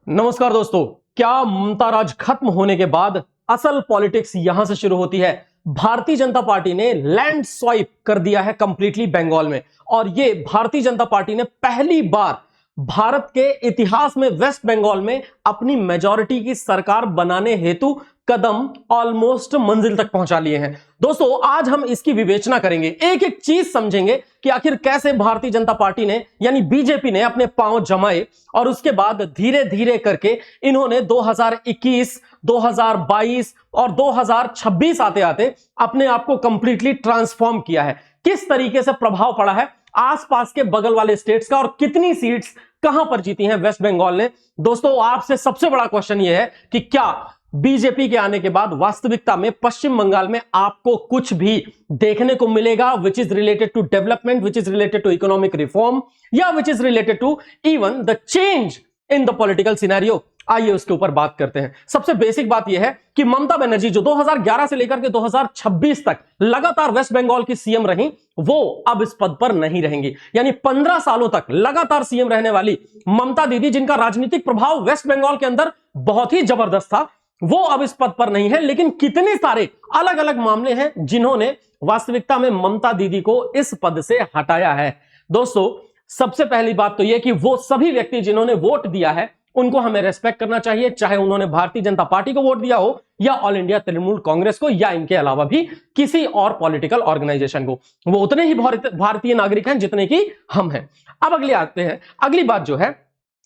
नमस्कार दोस्तों। क्या ममता राज खत्म होने के बाद असल पॉलिटिक्स यहां से शुरू होती है। भारतीय जनता पार्टी ने लैंड स्वाइप कर दिया है कंप्लीटली बंगाल में, और ये भारतीय जनता पार्टी ने पहली बार भारत के इतिहास में वेस्ट बंगाल में अपनी मेजॉरिटी की सरकार बनाने हेतु कदम ऑलमोस्ट मंजिल तक पहुंचा लिए हैं। दोस्तों, आज हम इसकी विवेचना करेंगे, एक एक चीज समझेंगे कि आखिर कैसे भारतीय जनता पार्टी ने यानी बीजेपी ने अपने पांव जमाए और उसके बाद धीरे धीरे करके इन्होंने 2021, 2022 और 2026 आते आते अपने आप को कंप्लीटली ट्रांसफॉर्म किया है। किस तरीके से प्रभाव पड़ा है आसपास के बगल वाले स्टेट्स का और कितनी सीट्स कहां पर जीती हैं वेस्ट बंगाल ने। दोस्तों, आपसे सबसे बड़ा क्वेश्चन यह है कि क्या बीजेपी के आने के बाद वास्तविकता में पश्चिम बंगाल में आपको कुछ भी देखने को मिलेगा which is related to development, which is related to economic reform, या which is related to even the change in the political scenario. आइए उसके ऊपर बात करते हैं। सबसे बेसिक बात यह है कि ममता बनर्जी जो 2011 से लेकर के 2026 तक लगातार वेस्ट बंगाल की सीएम रही, वो अब इस पद पर नहीं रहेंगी। यानी 15 सालों तक लगातार सीएम रहने वाली ममता दीदी, जिनका राजनीतिक प्रभाव वेस्ट बंगाल के अंदर बहुत ही जबरदस्त था, वो अब इस पद पर नहीं है। लेकिन कितने सारे अलग अलग मामले हैं जिन्होंने वास्तविकता में ममता दीदी को इस पद से हटाया है। दोस्तों, सबसे पहली बात तो यह कि वो सभी व्यक्ति जिन्होंने वोट दिया है उनको हमें रेस्पेक्ट करना चाहिए, चाहे उन्होंने भारतीय जनता पार्टी को वोट दिया हो या ऑल इंडिया तृणमूल कांग्रेस को या इनके अलावा भी किसी और पॉलिटिकल ऑर्गेनाइजेशन को। वो उतने ही भारतीय नागरिक हैं जितने की हम हैं। अब अगले आते हैं। अगली बात जो है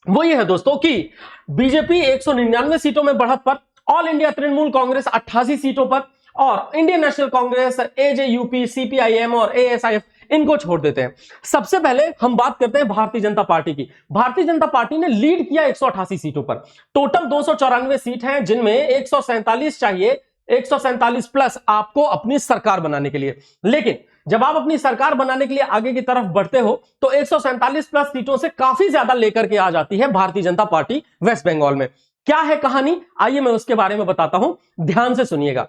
वो ये है दोस्तों कि बीजेपी 199 सीटों में बढ़त पर, ऑल इंडिया तृणमूल कांग्रेस 88 सीटों पर, और Indian national Congress, AJUP, CPIM और एएसआईएफ इनको छोड़ देते हैं। सबसे पहले हम बात करते हैं भारतीय जनता पार्टी की। भारतीय जनता पार्टी ने लीड किया 188 सीटों पर। टोटल 294 सीट हैं जिनमें 147 चाहिए, 147 प्लस आपको अपनी सरकार बनाने के लिए। लेकिन जब आप अपनी सरकार बनाने के लिए आगे की तरफ बढ़ते हो तो 147 प्लस सीटों से काफी ज्यादा लेकर के आ जाती है भारतीय जनता पार्टी वेस्ट बंगाल में। क्या है कहानी, आइए मैं उसके बारे में बताता हूं, ध्यान से सुनिएगा।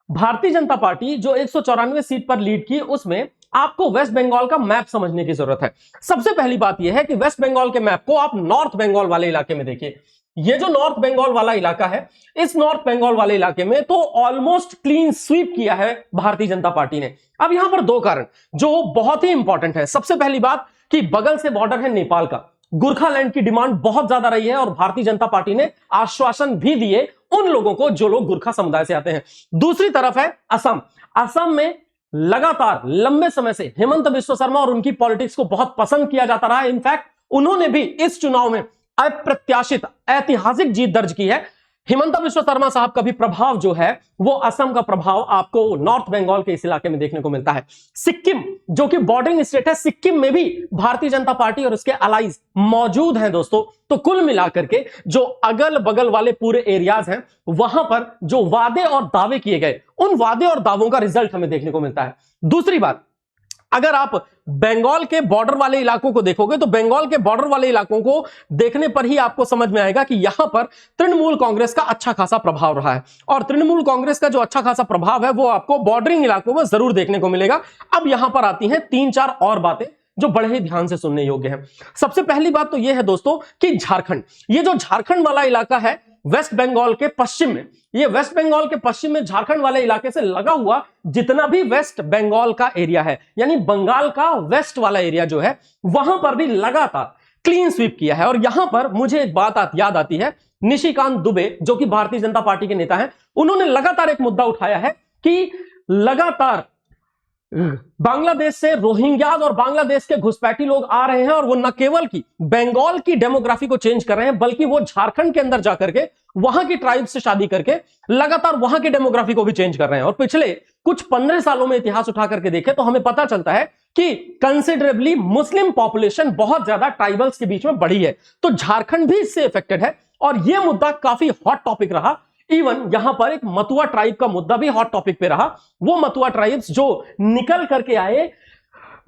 भारतीय जनता पार्टी जो 194 सीट पर लीड की, उसमें आपको वेस्ट बंगाल का मैप समझने की जरूरत है। सबसे पहली बात यह है कि वेस्ट बंगाल के मैप को आप नॉर्थ बंगाल वाले इलाके में देखिए। ये जो नॉर्थ बंगाल वाला इलाका है, इस नॉर्थ बंगाल वाले इलाके में तो ऑलमोस्ट क्लीन स्वीप किया है भारतीय जनता पार्टी ने। अब यहां पर दो कारण जो बहुत ही इंपॉर्टेंट है। सबसे पहली बात कि बगल से बॉर्डर है नेपाल का, गोरखालैंड की डिमांड बहुत ज्यादा रही है और भारतीय जनता पार्टी ने आश्वासन भी दिए उन लोगों को जो लोग गोरखा समुदाय से आते हैं। दूसरी तरफ है असम। असम में लगातार लंबे समय से हेमंत बिश्व शर्मा और उनकी पॉलिटिक्स को बहुत पसंद किया जाता रहा है। इनफैक्ट उन्होंने भी इस चुनाव में अप्रत्याशित ऐतिहासिक जीत दर्ज की है। हेमंत बिश्व शर्मा साहब का भी प्रभाव जो है वो असम का प्रभाव आपको नॉर्थ बंगाल के इस इलाके में देखने को मिलता है। सिक्किम जो कि बॉर्डरिंग स्टेट है, सिक्किम में भी भारतीय जनता पार्टी और उसके अलाइज मौजूद हैं दोस्तों। तो कुल मिलाकर के जो अगल बगल वाले पूरे एरियाज हैं वहां पर जो वादे और दावे किए गए, उन वादे और दावों का रिजल्ट हमें देखने को मिलता है। दूसरी बात, अगर आप बंगाल के बॉर्डर वाले इलाकों को देखोगे तो बंगाल के बॉर्डर वाले इलाकों को देखने पर ही आपको समझ में आएगा कि यहां पर तृणमूल कांग्रेस का अच्छा खासा प्रभाव रहा है। और तृणमूल कांग्रेस का जो अच्छा खासा प्रभाव है वो आपको बॉर्डरिंग इलाकों में जरूर देखने को मिलेगा। अब यहां पर आती हैं 3-4 और बातें जो बड़े ही ध्यान से सुनने योग्य है। सबसे पहली बात तो यह है दोस्तों कि झारखंड, ये जो झारखंड वाला इलाका है वेस्ट बंगाल के पश्चिम में, ये वेस्ट बंगाल के पश्चिम में झारखंड वाले इलाके से लगा हुआ जितना भी वेस्ट बंगाल का एरिया है, यानी बंगाल का वेस्ट वाला एरिया जो है, वहां पर भी लगातार क्लीन स्वीप किया है। और यहां पर मुझे एक बात याद आती है, निशिकांत दुबे जो कि भारतीय जनता पार्टी के नेता हैं, उन्होंने लगातार एक मुद्दा उठाया है कि लगातार बांग्लादेश से रोहिंग्याज और बांग्लादेश के घुसपैठी लोग आ रहे हैं और वो न केवल की बंगाल की डेमोग्राफी को चेंज कर रहे हैं बल्कि वो झारखंड के अंदर जाकर के वहां की ट्राइब से शादी करके लगातार वहां की डेमोग्राफी को भी चेंज कर रहे हैं। और पिछले कुछ 15 सालों में इतिहास उठा करके देखें तो हमें पता चलता है कि कंसिडरेबली मुस्लिम पॉपुलेशन बहुत ज्यादा ट्राइबल्स के बीच में बढ़ी है। तो झारखंड भी इससे इफेक्टेड है और यह मुद्दा काफी हॉट टॉपिक रहा। इवन यहां पर एक मतुआ ट्राइब का मुद्दा भी हॉट टॉपिक पे रहा। वो मतुआ ट्राइब्स जो निकल करके आए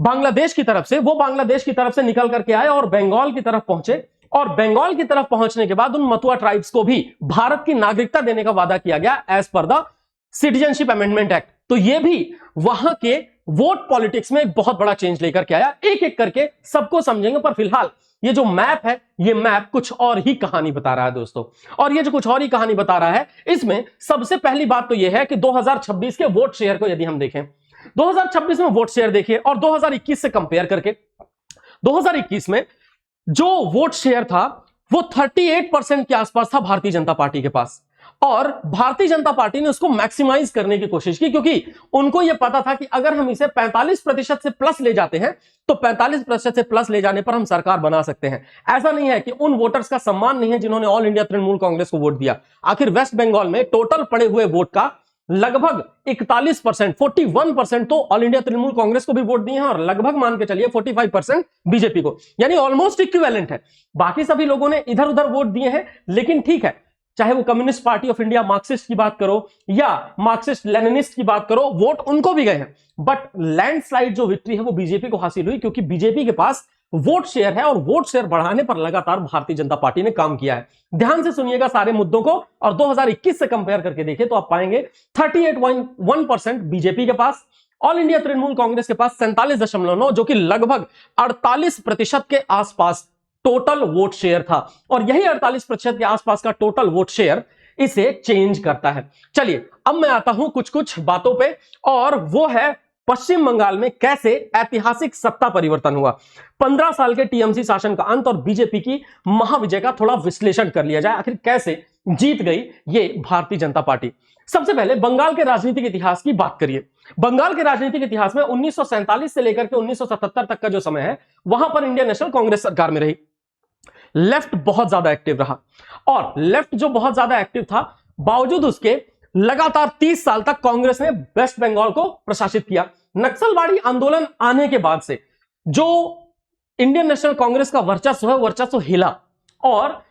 बांग्लादेश की तरफ से, वो बांग्लादेश की तरफ से निकल करके आए और बंगाल की तरफ पहुंचे, और बंगाल की तरफ पहुंचने के बाद उन मतुआ ट्राइब्स को भी भारत की नागरिकता देने का वादा किया गया as per the citizenship amendment act. तो ये भी वहां के वोट पॉलिटिक्स में एक बहुत बड़ा चेंज लेकर के आया। एक एक करके सबको समझेंगे, पर फिलहाल ये जो मैप है, ये मैप कुछ और ही कहानी बता रहा है दोस्तों। और ये जो कुछ और ही कहानी बता रहा है, इसमें सबसे पहली बात तो ये है कि 2026 के वोट शेयर को यदि हम देखें, 2026 में वोट शेयर देखिए और 2021 से कंपेयर करके, 2021 में जो वोट शेयर था वो 38% के आसपास था भारतीय जनता पार्टी के पास, और भारतीय जनता पार्टी ने उसको मैक्सिमाइज करने की कोशिश की, क्योंकि उनको यह पता था कि अगर हम इसे 45% से प्लस ले जाते हैं तो 45% से प्लस ले जाने पर हम सरकार बना सकते हैं। ऐसा नहीं है कि उन वोटर्स का सम्मान नहीं है जिन्होंने ऑल इंडिया तृणमूल कांग्रेस को वोट दिया। आखिर वेस्ट बंगाल में टोटल पड़े हुए वोट का लगभग 41%, 41% तो ऑल इंडिया तृणमूल कांग्रेस को भी वोट दिए हैं और लगभग मान के चलिए 45% बीजेपी को, यानी ऑलमोस्ट इक्विवेलेंट है। बाकी सभी लोगों ने इधर उधर वोट दिए हैं, लेकिन ठीक है, चाहे वो communist party of India Marxist की बात करो या मार्क्सिस्ट लेनिनिस्ट की बात करो, वोट उनको भी गए हैं, बट लैंडस्लाइड जो विक्ट्री है वो बीजेपी को हासिल हुई, क्योंकि बीजेपी के पास वोट शेयर है और वोट शेयर बढ़ाने पर लगातार भारतीय जनता पार्टी ने काम किया है। ध्यान से सुनिएगा सारे मुद्दों को, और 2021 से कंपेयर करके देखिए तो आप पाएंगे 38.1% बीजेपी के पास, ऑल इंडिया तृणमूल कांग्रेस के पास 47.9, जो कि लगभग 48% के आसपास टोटल वोट शेयर था। और यही 48% के आसपास का टोटल वोट शेयर इसे चेंज करता है। चलिए अब मैं आता हूं कुछ कुछ बातों पे, और वो है पश्चिम बंगाल में कैसे ऐतिहासिक सत्ता परिवर्तन हुआ, 15 साल के टीएमसी शासन का अंत और बीजेपी की महाविजय का थोड़ा विश्लेषण कर लिया जाए। आखिर कैसे जीत गई ये भारतीय जनता पार्टी। सबसे पहले बंगाल के राजनीतिक इतिहास की बात करिए। बंगाल के राजनीतिक इतिहास में 1947 से लेकर के 1977 तक का जो समय है, वहां पर इंडियन नेशनल कांग्रेस सरकार में रही। लेफ्ट बहुत ज्यादा एक्टिव रहा, और लेफ्ट जो बहुत ज्यादा एक्टिव था, बावजूद उसके लगातार 30 साल तक कांग्रेस ने वेस्ट बंगाल को प्रशासित किया। नक्सलवाड़ी आंदोलन आने के बाद से जो इंडियन नेशनल कांग्रेस का वर्चस्व है, वर्चस्व हिला, और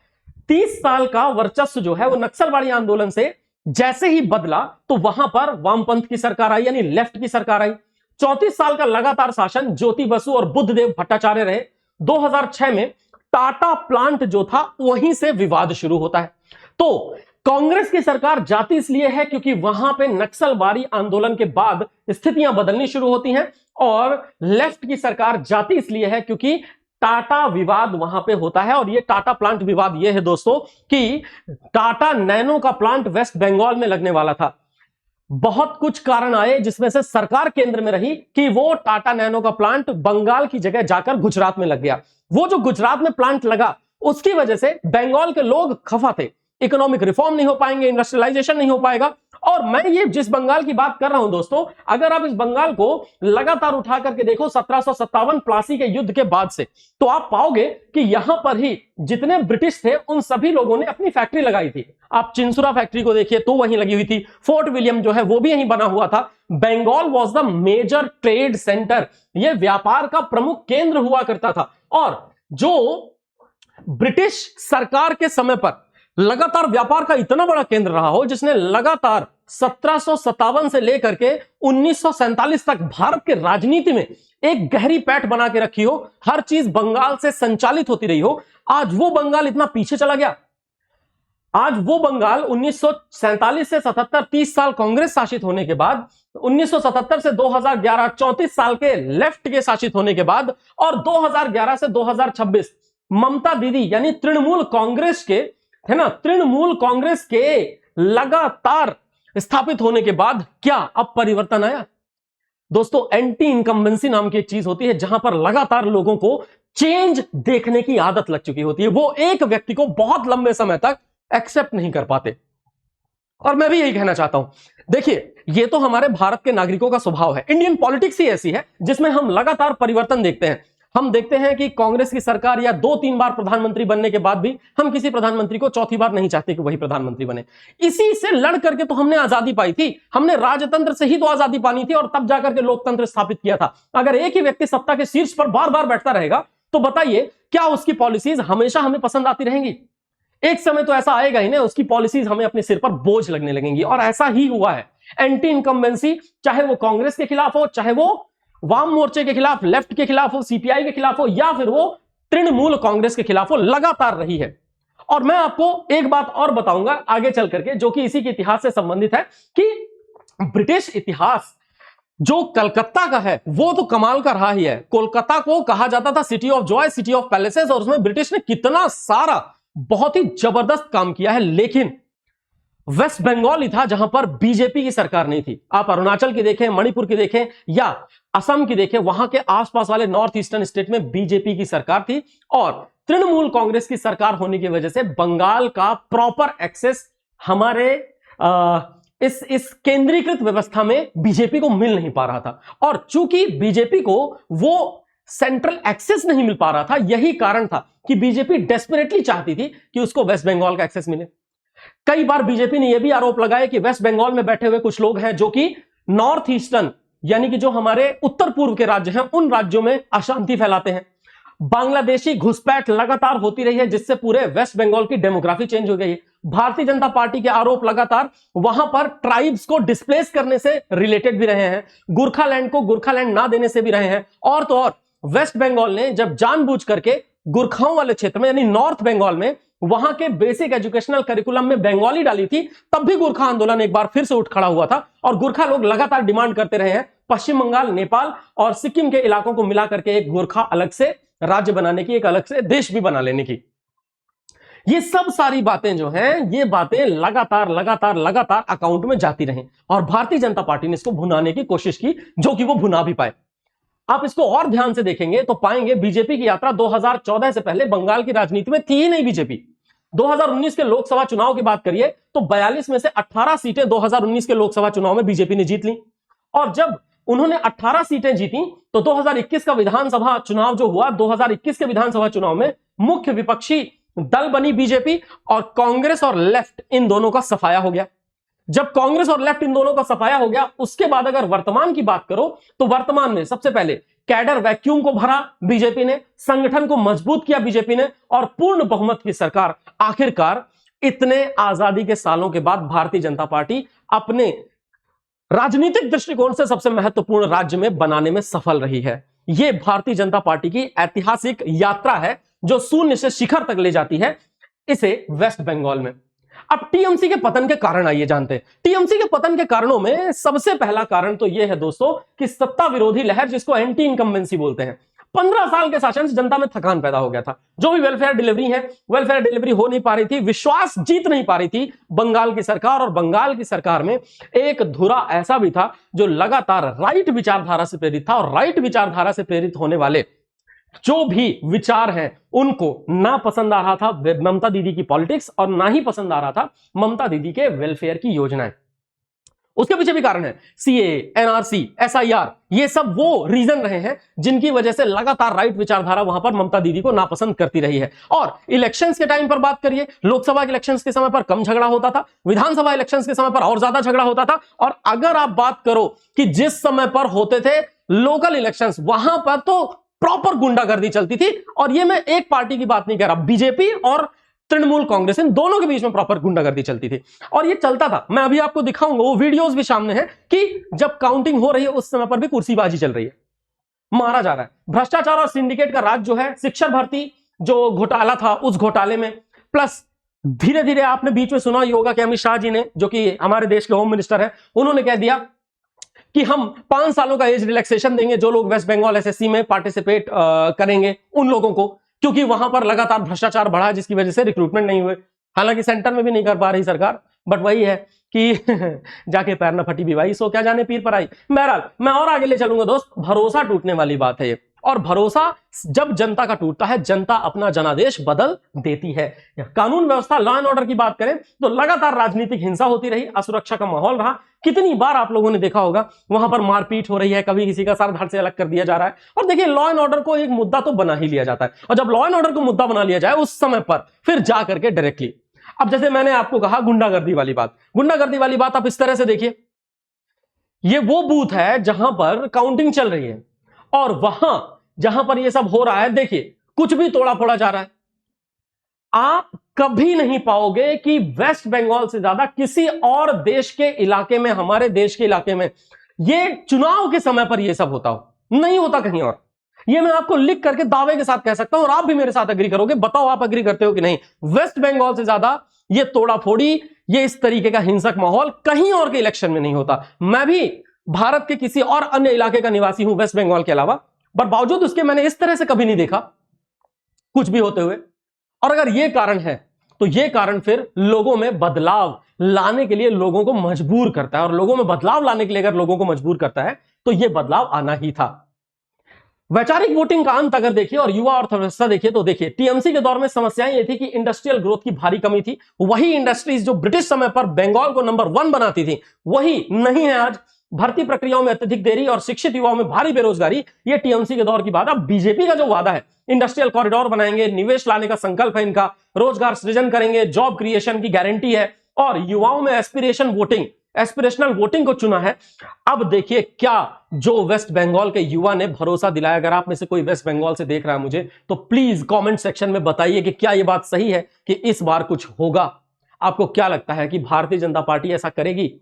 30 साल का वर्चस्व जो है वो नक्सलवाड़ी आंदोलन से जैसे ही बदला तो वहां पर वामपंथ की सरकार आई, यानी लेफ्ट की सरकार आई। 34 साल का लगातार शासन ज्योति बसु और बुद्धदेव भट्टाचार्य रहे। 2006 में टाटा प्लांट जो था वहीं से विवाद शुरू होता है। तो कांग्रेस की सरकार जाती इसलिए है क्योंकि वहां पे नक्सलवादी आंदोलन के बाद स्थितियां बदलनी शुरू होती हैं, और लेफ्ट की सरकार जाती इसलिए है क्योंकि टाटा विवाद वहां पे होता है। और ये टाटा प्लांट विवाद ये है दोस्तों कि टाटा नैनो का प्लांट वेस्ट बंगाल में लगने वाला था। बहुत कुछ कारण आए जिसमें से सरकार केंद्र में रही कि वो टाटा नैनो का प्लांट बंगाल की जगह जाकर गुजरात में लग गया। वो जो गुजरात में प्लांट लगा उसकी वजह से बंगाल के लोग खफा थे, इकोनॉमिक रिफॉर्म नहीं हो पाएंगे, इंडस्ट्रियलाइजेशन नहीं हो पाएगा। और मैं ये जिस बंगाल की बात कर रहा हूं दोस्तों, अगर आप इस बंगाल को लगातार उठा करके देखो 1757 प्लासी के युद्ध के बाद से, तो आप पाओगे कि यहां पर ही जितने ब्रिटिश थे उन सभी लोगों ने अपनी फैक्ट्री लगाई थी। आप चिंसुरा फैक्ट्री को देखिए तो वहीं लगी हुई थी, फोर्ट विलियम जो है वो भी यहीं बना हुआ था। Bengal was the major trade centre, यह व्यापार का प्रमुख केंद्र हुआ करता था। और जो ब्रिटिश सरकार के समय पर लगातार व्यापार का इतना बड़ा केंद्र रहा हो, जिसने लगातार 1757 से लेकर के 1947 तक भारत के राजनीति में एक गहरी पैठ बना के रखी हो, हर चीज बंगाल से संचालित होती रही हो, आज वो बंगाल इतना पीछे चला गया। आज वो बंगाल 1947 से 77 30 साल कांग्रेस शासित होने के बाद, 1977 से 2011 34 साल के लेफ्ट के शासित होने के बाद, और 2011 से 2026 ममता दीदी यानी तृणमूल कांग्रेस के, है ना, तृणमूल कांग्रेस के लगातार स्थापित होने के बाद क्या अब परिवर्तन आया दोस्तों? एंटी इनकम्बेंसी नाम की एक चीज होती है जहां पर लगातार लोगों को चेंज देखने की आदत लग चुकी होती है। वो एक व्यक्ति को बहुत लंबे समय तक एक्सेप्ट नहीं कर पाते। और मैं भी यही कहना चाहता हूं, देखिए ये तो हमारे भारत के नागरिकों का स्वभाव है, इंडियन पॉलिटिक्स ही ऐसी है जिसमें हम लगातार परिवर्तन देखते हैं। हम देखते हैं कि कांग्रेस की सरकार या 2-3 बार प्रधानमंत्री बनने के बाद भी हम किसी प्रधानमंत्री को चौथी बार नहीं चाहते कि वही प्रधानमंत्री बने। इसी से लड़ करके तो हमने आजादी पाई थी, हमने राजतंत्र से ही तो आजादी पानी थी और तब जाकर के लोकतंत्र स्थापित किया था। अगर एक ही व्यक्ति सत्ता के शीर्ष पर बार बार बैठता रहेगा तो बताइए क्या उसकी पॉलिसीज हमेशा हमें पसंद आती रहेंगी? एक समय तो ऐसा आएगा ही ना, उसकी पॉलिसीज हमें अपने सिर पर बोझ लगने लगेंगी। और ऐसा ही हुआ है। एंटी इनकम्बेंसी चाहे वो कांग्रेस के खिलाफ हो, चाहे वो वाम मोर्चे के खिलाफ, लेफ्ट के खिलाफ हो, सीपीआई के खिलाफ हो, या फिर वो तृणमूल कांग्रेस के खिलाफ हो, लगातार रही है। और मैं आपको एक बात और बताऊंगा आगे चल करके, जो कि इसी के इतिहास से संबंधित है, कि ब्रिटिश इतिहास जो कलकत्ता का है वो तो कमाल का रहा ही है। कोलकाता को कहा जाता था city of Joy, city of palaces, और उसमें ब्रिटिश ने कितना सारा बहुत ही जबरदस्त काम किया है। लेकिन वेस्ट बंगाल ही था जहां पर बीजेपी की सरकार नहीं थी। आप अरुणाचल की देखें, मणिपुर की देखें या असम की देखें, वहां के आसपास वाले नॉर्थ ईस्टर्न स्टेट में बीजेपी की सरकार थी, और तृणमूल कांग्रेस की सरकार होने की वजह से बंगाल का प्रॉपर एक्सेस हमारे इस केंद्रीकृत व्यवस्था में बीजेपी को मिल नहीं पा रहा था। और चूंकि बीजेपी को वो सेंट्रल एक्सेस नहीं मिल पा रहा था, यही कारण था कि बीजेपी डेस्परेटली चाहती थी कि उसको वेस्ट बंगाल का एक्सेस मिले। कई बार बीजेपी ने यह भी आरोप लगाया कि वेस्ट बंगाल में बैठे हुए कुछ लोग हैं जो कि नॉर्थ ईस्टर्न यानी कि जो हमारे उत्तर पूर्व के राज्य हैं उन राज्यों में अशांति फैलाते हैं। बांग्लादेशी घुसपैठ लगातार होती रही है, जिससे पूरे वेस्ट बंगाल की डेमोग्राफी चेंज हो गई है। भारतीय जनता पार्टी के आरोप लगातार वहां पर ट्राइब्स को डिस्प्लेस करने से रिलेटेड भी रहे हैं, गोरखालैंड को गोरखालैंड ना देने से भी रहे हैं, और तो और वेस्ट बंगाल ने जब जानबूझ करके गुरखाओं वाले क्षेत्र में यानी नॉर्थ बंगाल में वहां के बेसिक एजुकेशनल करिकुलम में बंगाली डाली थी, तब भी गोरखा आंदोलन एक बार फिर से उठ खड़ा हुआ था और गोरखा लोग लगातार डिमांड करते रहे हैं पश्चिम बंगाल, नेपाल और सिक्किम के इलाकों को मिलाकर के एक गोरखा अलग से राज्य बनाने की, एक अलग से देश भी बना लेने की। ये सब सारी बातें जो हैं, ये बातें लगातार लगातार लगातार अकाउंट में जाती रहीं और भारतीय जनता पार्टी ने इसको भुनाने की कोशिश की, जो कि वो भुना भी पाए। आप इसको और ध्यान से देखेंगे तो पाएंगे बीजेपी की यात्रा 2014 से पहले बंगाल की राजनीति में थी ही नहीं। बीजेपी 2019 के लोकसभा चुनाव की बात करिए तो 42 में से 18 सीटें 2019 के लोकसभा चुनाव में बीजेपी ने जीत ली, और जब उन्होंने 18 सीटें जीती तो 2021 का विधानसभा चुनाव जो हुआ, 2021 के विधानसभा चुनाव में मुख्य विपक्षी दल बनी बीजेपी, और कांग्रेस और लेफ्ट इन दोनों का सफाया हो गया। जब कांग्रेस और लेफ्ट इन दोनों का सफाया हो गया, उसके बाद अगर वर्तमान की बात करो तो वर्तमान में सबसे पहले कैडर वैक्यूम को भरा बीजेपी ने, संगठन को मजबूत किया बीजेपी ने, और पूर्ण बहुमत की सरकार आखिरकार इतने आजादी के सालों के बाद भारतीय जनता पार्टी अपने राजनीतिक दृष्टिकोण से सबसे महत्वपूर्ण राज्य में बनाने में सफल रही है। यह भारतीय जनता पार्टी की ऐतिहासिक यात्रा है जो शून्य से शिखर तक ले जाती है इसे वेस्ट बंगाल में। अब टीएमसी के पतन के कारण आइए जानते हैं। टीएमसी के पतन के कारणों में सबसे पहला कारण तो यह है दोस्तों कि सत्ता विरोधी लहर, जिसको एंटी इनकम्बेंसी बोलते हैं, 15 साल के शासन से जनता में थकान पैदा हो गया था। जो भी वेलफेयर डिलीवरी है, वेलफेयर डिलीवरी हो नहीं पा रही थी, विश्वास जीत नहीं पा रही थी बंगाल की सरकार, और बंगाल की सरकार में एक धुरा ऐसा भी था जो लगातार राइट विचारधारा से प्रेरित था, और राइट विचारधारा से प्रेरित होने वाले जो भी विचार हैं उनको ना पसंद आ रहा था ममता दीदी की पॉलिटिक्स, और ना ही पसंद आ रहा था ममता दीदी के वेलफेयर की योजनाएं। उसके पीछे भी कारण है सीए, एनआरसी, एसआईआर, ये सब वो रीजन रहे हैं जिनकी वजह से लगातार राइट विचारधारा वहां पर ममता दीदी को नापसंद करती रही है। और इलेक्शंस के टाइम पर बात करिए, लोकसभा के इलेक्शंस के समय पर कम झगड़ा होता था, विधानसभा इलेक्शंस के समय पर और ज्यादा झगड़ा होता था, और अगर आप बात करो कि जिस समय पर होते थे लोकल इलेक्शंस, वहां पर तो प्रॉपर गुंडागर्दी चलती थी। और ये मैं एक पार्टी की बात नहीं कर रहा, बीजेपी और तृणमूल कांग्रेस इन दोनों के बीच में प्रॉपर गुंडागर्दी चलती थी, और ये चलता था। मैं अभी आपको दिखाऊंगा, वो वीडियोस भी सामने हैं कि जब काउंटिंग हो रही है उस समय पर भी कुर्सीबाजी चल रही है, मारा जा रहा है। भ्रष्टाचार और सिंडिकेट का राज जो है, शिक्षक भर्ती जो घोटाला था उस घोटाले में, प्लस धीरे धीरे आपने बीच में सुना ही होगा कि अमित शाह जी ने, जो कि हमारे देश के होम मिनिस्टर है, उन्होंने कह दिया कि हम 5 सालों का एज रिलैक्सेशन देंगे जो लोग वेस्ट बंगाल एसएससी में पार्टिसिपेट करेंगे उन लोगों को, क्योंकि वहां पर लगातार भ्रष्टाचार बढ़ा जिसकी वजह से रिक्रूटमेंट नहीं हुए। हालांकि सेंटर में भी नहीं कर पा रही सरकार, बट वही है कि जाके पैर न फटी बीवाई, सो क्या जाने पीर पर आई। बहरहाल मैं और आगे ले चलूंगा दोस्त, भरोसा टूटने वाली बात है ये, और भरोसा जब जनता का टूटता है, जनता अपना जनादेश बदल देती है। कानून व्यवस्था, लॉ एंड ऑर्डर की बात करें तो लगातार राजनीतिक हिंसा होती रही, असुरक्षा का माहौल रहा। कितनी बार आप लोगों ने देखा होगा वहां पर मारपीट हो रही है, कभी किसी का सर धड़ से अलग कर दिया जा रहा है। और देखिए, लॉ एंड ऑर्डर को एक मुद्दा तो बना ही लिया जाता है, और जब लॉ एंड ऑर्डर को मुद्दा बना लिया जाए उस समय पर फिर जा करके डायरेक्टली, अब जैसे मैंने आपको कहा गुंडागर्दी वाली बात, गुंडागर्दी वाली बात आप इस तरह से देखिए, ये वो बूथ है जहां पर काउंटिंग चल रही है, और वहां जहां पर ये सब हो रहा है, देखिए कुछ भी तोड़ा फोड़ा जा रहा है। आप कभी नहीं पाओगे कि वेस्ट बंगाल से ज्यादा किसी और देश के इलाके में, हमारे देश के इलाके में ये चुनाव के समय पर ये सब होता हो, नहीं होता कहीं और। ये मैं आपको लिख करके दावे के साथ कह सकता हूं, और आप भी मेरे साथ एग्री करोगे। बताओ आप एग्री करते हो कि नहीं? वेस्ट बंगाल से ज्यादा ये तोड़ा फोड़ी, ये इस तरीके का हिंसक माहौल कहीं और के इलेक्शन में नहीं होता। मैं भी भारत के किसी और अन्य इलाके का निवासी हूं वेस्ट बंगाल के अलावा, पर बावजूद उसके मैंने इस तरह से कभी नहीं देखा कुछ भी होते हुए। और अगर यह कारण है तो यह कारण फिर लोगों में बदलाव लाने के लिए लोगों को मजबूर करता है, और लोगों में बदलाव लाने के लिए अगर लोगों को मजबूर करता है तो यह बदलाव आना ही था। वैचारिक वोटिंग का अंत अगर देखिए और युवा अर्थव्यवस्था देखिए तो देखिए टीएमसी के दौर में समस्याएं ये थी कि इंडस्ट्रियल ग्रोथ की भारी कमी थी। वही इंडस्ट्रीज जो ब्रिटिश समय पर बंगाल को नंबर 1 बनाती थी वही नहीं है आज। भर्ती प्रक्रियाओं में अत्यधिक देरी और शिक्षित युवाओं में भारी बेरोजगारी, ये टीएमसी के दौर की बात है। अब बीजेपी का जो वादा है, इंडस्ट्रियल कॉरिडोर बनाएंगे, निवेश लाने का संकल्प है इनका, रोजगार सृजन करेंगे, जॉब क्रिएशन की गारंटी है, और युवाओं में एस्पिरेशनल वोटिंग को चुना है। अब देखिए क्या जो वेस्ट बंगाल के युवा ने भरोसा दिलाया। अगर आप में से कोई वेस्ट बंगाल से देख रहा है मुझे, तो प्लीज कमेंट सेक्शन में बताइए कि क्या यह बात सही है कि इस बार कुछ होगा। आपको क्या लगता है कि भारतीय जनता पार्टी ऐसा करेगी?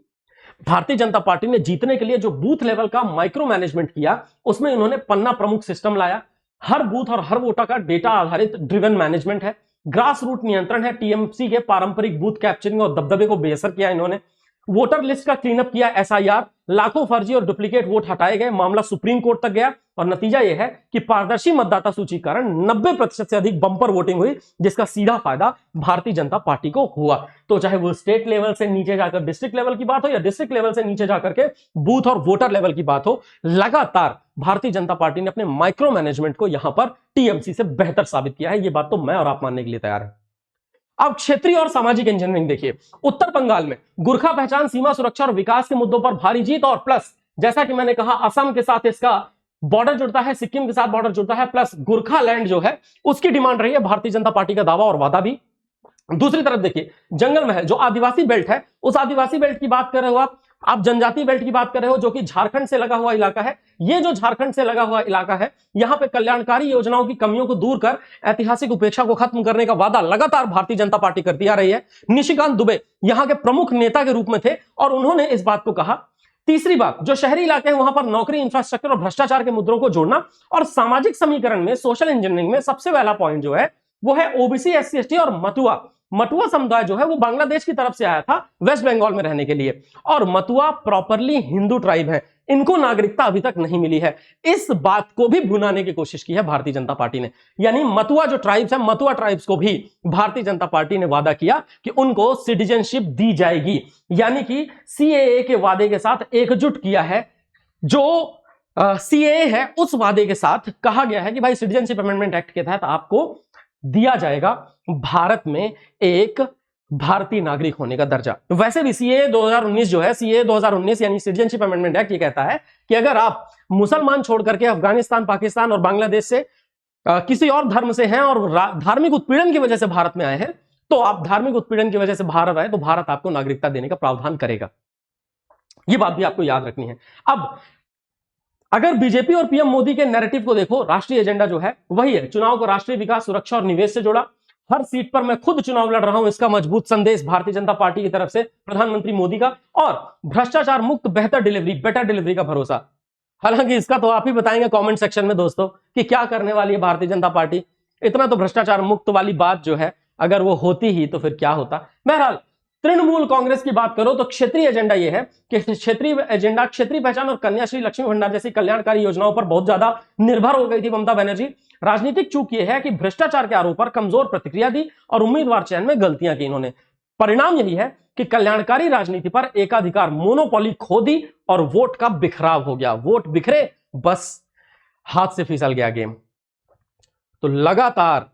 भारतीय जनता पार्टी ने जीतने के लिए जो बूथ लेवल का माइक्रो मैनेजमेंट किया, उसमें इन्होंने पन्ना प्रमुख सिस्टम लाया। हर बूथ और हर वोटर का डेटा आधारित ड्रिवन मैनेजमेंट है, ग्रास रूट नियंत्रण है, टीएमसी के पारंपरिक बूथ कैप्चरिंग और दबदबे को बेअसर किया इन्होंने, वोटर लिस्ट का क्लीनअप किया, एसआईआर, लाखों फर्जी और डुप्लीकेट वोट हटाए गए, मामला सुप्रीम कोर्ट तक गया, और नतीजा यह है कि पारदर्शी मतदाता सूची के कारण 90% से अधिक बंपर वोटिंग हुई, जिसका सीधा फायदा भारतीय जनता पार्टी को हुआ। तो चाहे वो स्टेट लेवल से नीचे जाकर डिस्ट्रिक्ट लेवल की बात हो या डिस्ट्रिक्ट लेवल से नीचे जाकर के बूथ और वोटर लेवल की बात हो, लगातार भारतीय जनता पार्टी ने अपने माइक्रो मैनेजमेंट को यहां पर टीएमसी से बेहतर साबित किया है। यह बात तो मैं और आप मानने के लिए तैयार है। अब क्षेत्रीय और सामाजिक इंजीनियरिंग देखिए। उत्तर बंगाल में गोरखा पहचान, सीमा सुरक्षा और विकास के मुद्दों पर भारी जीत, और प्लस जैसा कि मैंने कहा असम के साथ इसका बॉर्डर जुड़ता है, सिक्किम के साथ बॉर्डर जुड़ता है, प्लस गोरखा लैंड जो है उसकी डिमांड रही है भारतीय जनता पार्टी का दावा और वादा भी। दूसरी तरफ देखिए जंगल महल जो आदिवासी बेल्ट है, उस आदिवासी बेल्ट की बात कर रहे हो आप जनजातीय बेल्ट की बात कर रहे हो जो कि झारखंड से लगा हुआ इलाका है। ये जो झारखंड से लगा हुआ इलाका है, यहां पे कल्याणकारी योजनाओं की कमियों को दूर कर ऐतिहासिक उपेक्षा को खत्म करने का वादा लगातार भारतीय जनता पार्टी करती आ रही है। निशिकांत दुबे यहां के प्रमुख नेता के रूप में थे और उन्होंने इस बात को कहा। तीसरी बात, जो शहरी इलाके हैं वहां पर नौकरी, इंफ्रास्ट्रक्चर और भ्रष्टाचार के मुद्दों को जोड़ना, और सामाजिक समीकरण में सोशल इंजीनियरिंग में सबसे पहला पॉइंट जो है वो है ओबीसी, एससी, एसटी और मटुआ समुदाय जो है वो बांग्लादेश की तरफ से आया था वेस्ट बंगाल में रहने के लिए, और मटुआ प्रॉपरली हिंदू ट्राइब है, इनको नागरिकता अभी तक नहीं मिली है। इस बात को भी भुनाने की कोशिश की है भारतीय जनता पार्टी ने, यानी मटुआ जो ट्राइब्स है, मटुआ ट्राइब्स को भी भारतीय जनता पार्टी ने वादा किया कि उनको सिटीजनशिप दी जाएगी, यानी कि सीएए के वादे के साथ एकजुट किया है। जो सीएए है उस वादे के साथ कहा गया है कि भाई सिटीजनशिप अमेंडमेंट एक्ट के तहत आपको दिया जाएगा भारत में एक भारतीय नागरिक होने का दर्जा। वैसे भी सीए 2019 जो है, सीए 2019 यानी सिटीजनशिप अमेंडमेंट एक्ट ये कहता है कि अगर आप मुसलमान छोड़ करके अफगानिस्तान, पाकिस्तान और बांग्लादेश से किसी और धर्म से हैं और धार्मिक उत्पीड़न की वजह से भारत में आए हैं, तो आप धार्मिक उत्पीड़न की वजह से भारत आए तो भारत आपको नागरिकता देने का प्रावधान करेगा। ये बात भी आपको याद रखनी है। अब अगर बीजेपी और पीएम मोदी के नैरेटिव को देखो, राष्ट्रीय एजेंडा जो है वही है, चुनाव को राष्ट्रीय विकास, सुरक्षा और निवेश से जोड़ा, हर सीट पर मैं खुद चुनाव लड़ रहा हूं, इसका मजबूत संदेश भारतीय जनता पार्टी की तरफ से प्रधानमंत्री मोदी का, और भ्रष्टाचार मुक्त बेटर डिलीवरी का भरोसा। हालांकि इसका तो आप ही बताएंगे कमेंट सेक्शन में दोस्तों कि क्या करने वाली है भारतीय जनता पार्टी। इतना तो भ्रष्टाचार मुक्त वाली बात जो है अगर वो होती ही तो फिर क्या होता। बहरहाल तृणमूल कांग्रेस की बात करो तो क्षेत्रीय एजेंडा यह है कि क्षेत्रीय पहचान और कन्याश्री, लक्ष्मी भंडार जैसी कल्याणकारी योजनाओं पर बहुत ज्यादा निर्भर हो गई थी ममता बनर्जी। राजनीतिक चूक यह है कि भ्रष्टाचार के आरोप पर कमजोर प्रतिक्रिया दी और उम्मीदवार चयन में गलतियां की इन्होंने। परिणाम यही है कि कल्याणकारी राजनीति पर एकाधिकार मोनोपोली खो दी और वोट का बिखराव हो गया। वोट बिखरे, बस हाथ से फिसल गया गेम। तो लगातार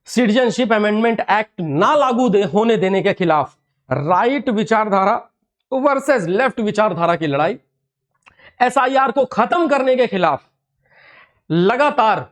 सिटीजनशिप अमेंडमेंट एक्ट ना लागू होने देने के खिलाफ राइट विचारधारा वर्सेस लेफ्ट विचारधारा की लड़ाई, एसआईआर को खत्म करने के खिलाफ लगातार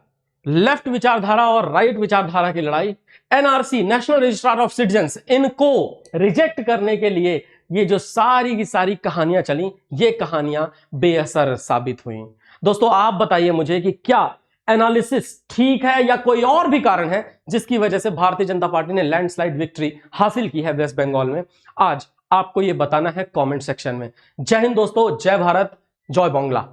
लेफ्ट विचारधारा और राइट विचारधारा की लड़ाई, NRC national registrar of citizens, इनको रिजेक्ट करने के लिए ये जो सारी की सारी कहानियां चली, ये कहानियां बेअसर साबित हुई। दोस्तों आप बताइए मुझे कि क्या एनालिसिस ठीक है या कोई और भी कारण है जिसकी वजह से भारतीय जनता पार्टी ने लैंडस्लाइड विक्ट्री हासिल की है वेस्ट बंगाल में। आज आपको यह बताना है कमेंट सेक्शन में। जय हिंद दोस्तों, जय भारत, जय बांग्ला।